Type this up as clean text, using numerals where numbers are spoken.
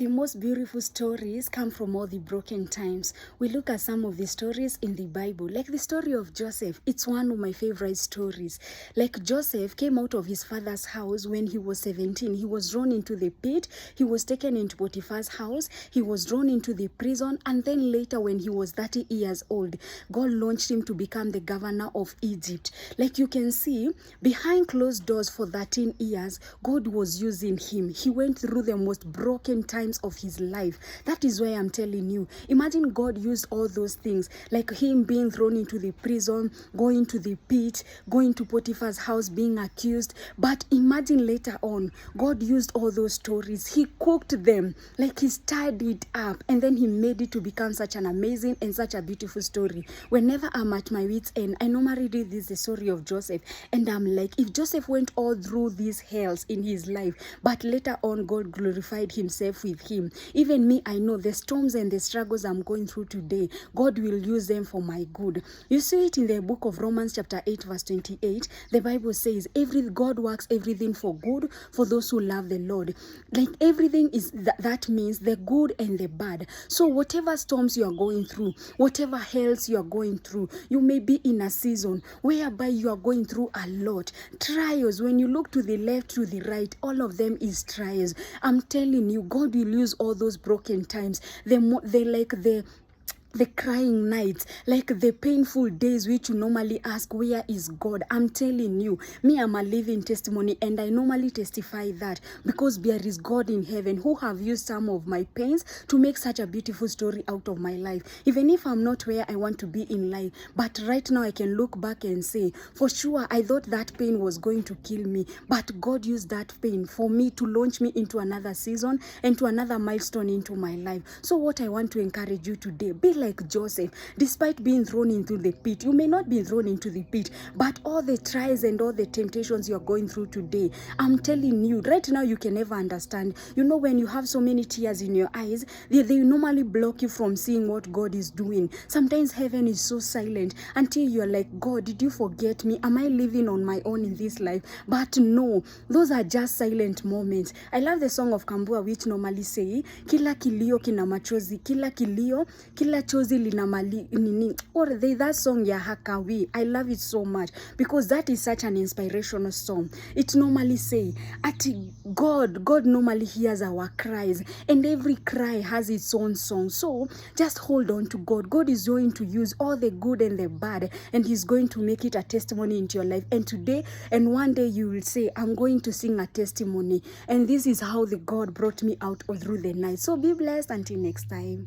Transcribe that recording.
The most beautiful stories come from all the broken times. We look at some of the stories in the Bible, like the story of Joseph. It's one of my favorite stories. Like Joseph came out of his father's house when he was 17. He was thrown into the pit. He was taken into Potiphar's house. He was thrown into the prison. And then later, when he was 30 years old, God launched him to become the governor of Egypt. Like you can see, behind closed doors for 13 years, God was using him. He went through the most broken times of his life. That is why I'm telling you, imagine God used all those things, like him being thrown into the prison, going to the pit, going to Potiphar's house, being accused. But imagine later on, God used all those stories. He cooked them, like he stirred it up, and then he made it to become such an amazing and such a beautiful story. Whenever I'm at my wit's end, I normally read the story of Joseph, and I'm like, if Joseph went all through these hells in his life, but later on God glorified himself with him. Even me, I know the storms and the struggles I'm going through today, God will use them for my good. You see it in the book of Romans chapter 8 verse 28. The Bible says God works everything for good for those who love the Lord. Like everything is that means the good and the bad. So whatever storms you are going through, whatever hells you are going through, you may be in a season whereby you are going through a lot. Trials, when you look to the left, to the right, all of them is trials. I'm telling you, God will use all those broken times, the crying nights, like the painful days which you normally ask, where is God? I'm telling you, me, I'm a living testimony, and I normally testify that because there is God in heaven who have used some of my pains to make such a beautiful story out of my life. Even if I'm not where I want to be in life, but right now I can look back and say, for sure, I thought that pain was going to kill me, but God used that pain for me to launch me into another season and to another milestone into my life. So what I want to encourage you today, be like Joseph. Despite being thrown into the pit, you may not be thrown into the pit, but all the trials and all the temptations you're going through today, I'm telling you, right now you can never understand. You know, when you have so many tears in your eyes, they normally block you from seeing what God is doing. Sometimes heaven is so silent until you're like, God, did you forget me? Am I living on my own in this life? But no, those are just silent moments. I love the song of Kambua which normally say, kila kilio kina machozi, kila kilio, kila chozi lina mali nini. Or that song ya Hakawi. I love it so much because that is such an inspirational song. It normally say, ati God normally hears our cries, and every cry has its own song. So just hold on to God. God is going to use all the good and the bad, and he's going to make it a testimony into your life. And today and one day you will say, I'm going to sing a testimony, and this is how the God brought me out through the night. So be blessed until next time.